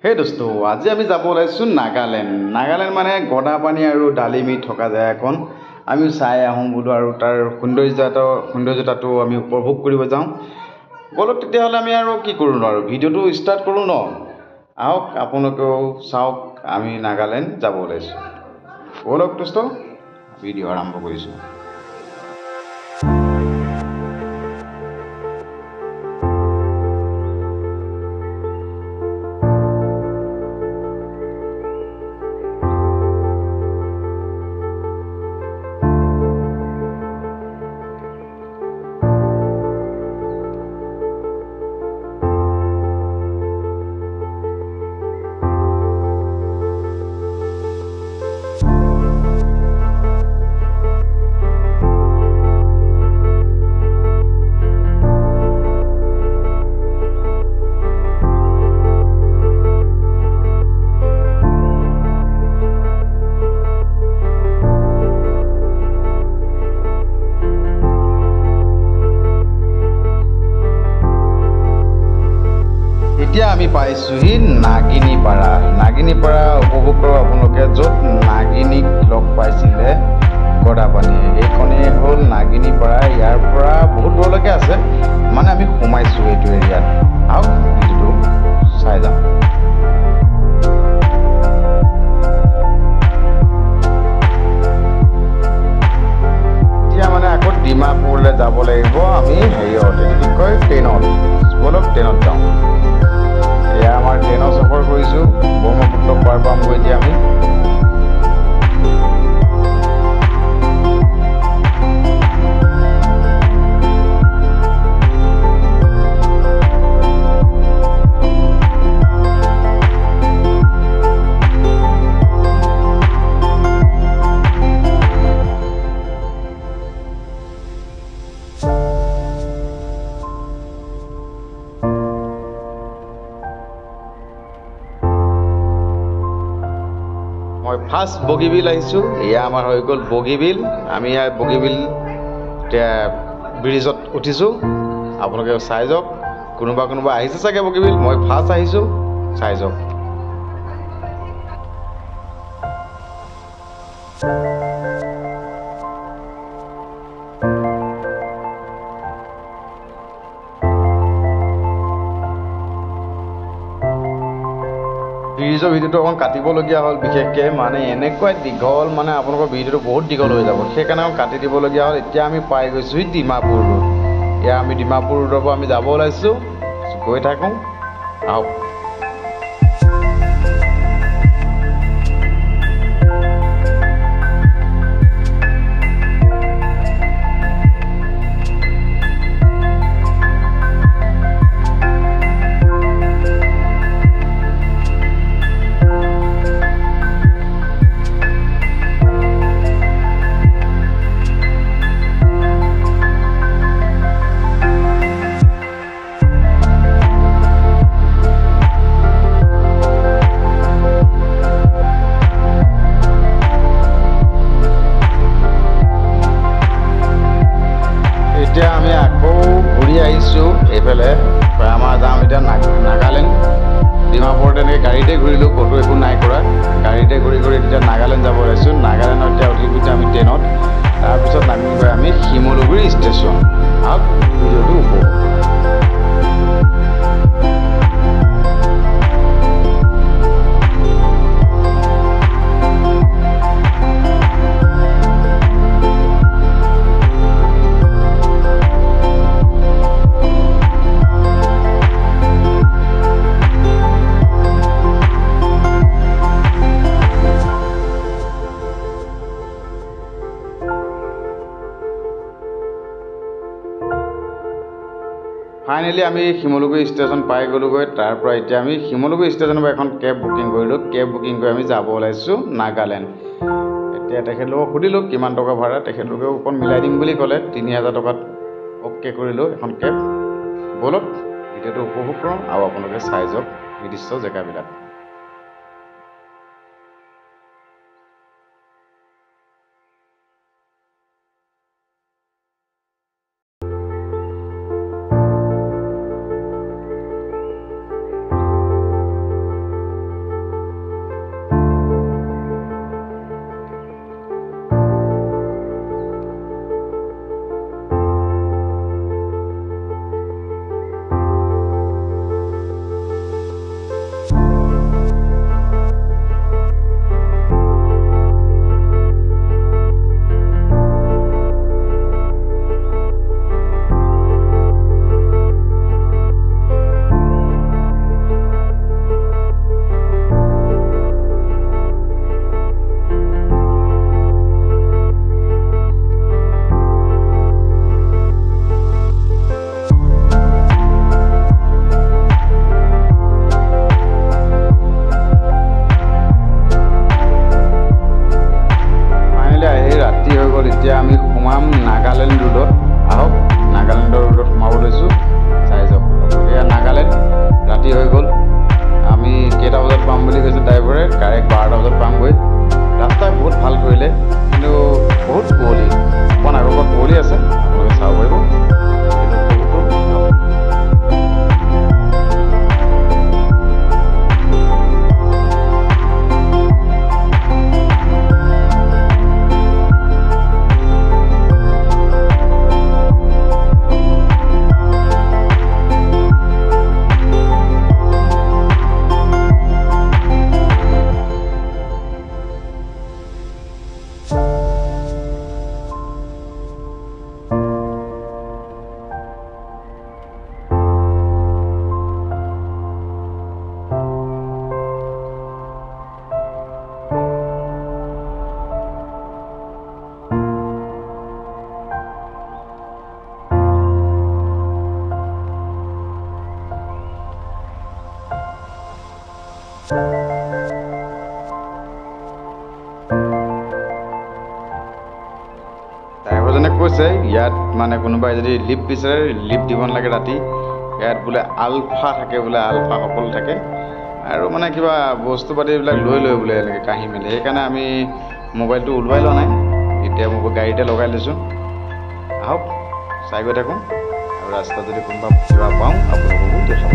Hey dosto, আজি আমি যাব ওলাইছো নাগালেণ্ড মানে গদাপানী আৰু ডালিমি থকা যায় এখন আমি চাই আহোঁ বোলো আৰু তাৰ সৌন্দৰ্যতাটো আমি উপভোগ কৰিব যাওঁ বলক তেতিয়াহ'লে আমি আৰু কি কৰোঁ আৰু ভিডিঅ'টো ষ্টাৰ্ট কৰোঁ ন আহক আপোনালোকেও চাওক আমি নাগালেণ্ড যাব ওলাইছোঁ বলক দোস্ত ভিডিঅ' আৰম্ভ কৰিছোঁ এতিয়া আমি পাইছোহি নাগিনীপাৰা উপভোগ কৰোঁ আপোনালোকে য'ত নাগিনীক লগ পাইছিলে গদাপানীয়ে এইখনেই হ'ল নাগিনীপাৰা ইয়াৰ পৰা বহুত দূৰলৈকে আছে মানে আমি সোমাইছোঁ এইটো এৰিয়াত আহক ভিডিঅ'টো চাই যাওঁ এতিয়া মানে আকৌ ডিমাপুৰলৈ যাব লাগিব আমি হেৰিয়ত এইটো কি কয় ট্ৰেইনত বলক ট্ৰেইনত যাওঁ এয়া আমাৰ ট্ৰেইনত সফৰ কৰিছোঁ ব্ৰহ্মপুত্ৰ পাৰ পামগৈ এতিয়া আমি মই ফাৰ্ষ্ট বগীবিল আহিছোঁ এয়া আমাৰ হৈ গ'ল বগীবিল আমি ইয়াৰ বগীবিল ব্ৰিজত উঠিছোঁ আপোনালোকে চাই যাওক কোনোবা আহিছে চাগে বগীবিল মই ফাৰ্ষ্ট আহিছোঁ চাই যাওক ব্ৰিজৰ ভিডিঅ'টো অকণ কাটিবলগীয়া হ'ল বিশেষকৈ মানে এনেকুৱাই দীঘল মানে আপোনালোকৰ ভিডিঅ'টো বহুত দীঘল হৈ যাব সেইকাৰণে কাটি দিবলগীয়া হ'ল এতিয়া আমি পাই গৈছোঁহি ডিমাপুৰ ৰোড এয়া আমি ডিমাপুৰ ৰোডৰ পৰা আমি যাব ওলাইছোঁ গৈ থাকোঁ আহক এতিয়া আমি আকৌ ঘূৰি আহিছোঁ এইফালে আমাৰ যাম এতিয়া নাগালেণ্ড ডিমাপুৰত এনেকৈ গাড়ীতে ঘূৰিলোঁ ক'তো একো নাই কৰা গাড়ীতে ঘূৰি এতিয়া নাগালেণ্ড যাব ওলাইছোঁ নাগালেণ্ডত এতিয়া উঠি গৈছোঁ আমি ট্ৰেইনত তাৰপিছত নামিমগৈ আমি শিমলুগুৰি ষ্টেচন আহক ভিডিঅ'টো উপভোগ ফাইনেলি আমি শিমলুগুৰি ষ্টেচন পাই গ'লোগৈ তাৰ পৰা এতিয়া আমি শিমলুগুৰি ষ্টেচনৰ পৰা এখন কেব বুকিং কৰিলোঁ কেব বুকিং কৰি আমি যাব ওলাইছোঁ নাগালেণ্ড এতিয়া তেখেতলোকক সুধিলোঁ কিমান টকা ভাড়া তেখেতলোকেও অকণ মিলাই দিম বুলি ক'লে ৩,০০০ টকাত অ'কে কৰিলোঁ এখন কেব বলক ভিডিঅ'টো উপভোগ কৰোঁ আৰু আপোনালোকে চাই যাওক নিৰ্দিষ্ট জেগাবিলাক ড্ৰাইভাৰজনে কৈছে ইয়াত মানে কোনোবাই যদি লিফ্ট বিচাৰে লিফ্ট দিব নালাগে ৰাতি, ইয়াত বোলে আলফা থাকে, বোলে আলফা সকলো থাকে আৰু মানে কিবা বস্তু পাতিবিলাক লৈ বোলে এনেকৈ কাঢ়ি মেলি। সেইকাৰণে আমি মোবাইলটো ওলোৱাই লোৱা নাই, এতিয়া মই গাড়ীতে লগাই লৈছোঁ। আহক চাই গৈ থাকোঁ আৰু ৰাস্তাত যদি কোনোবা কিবা পাওঁ আপোনালোককো দেখাব।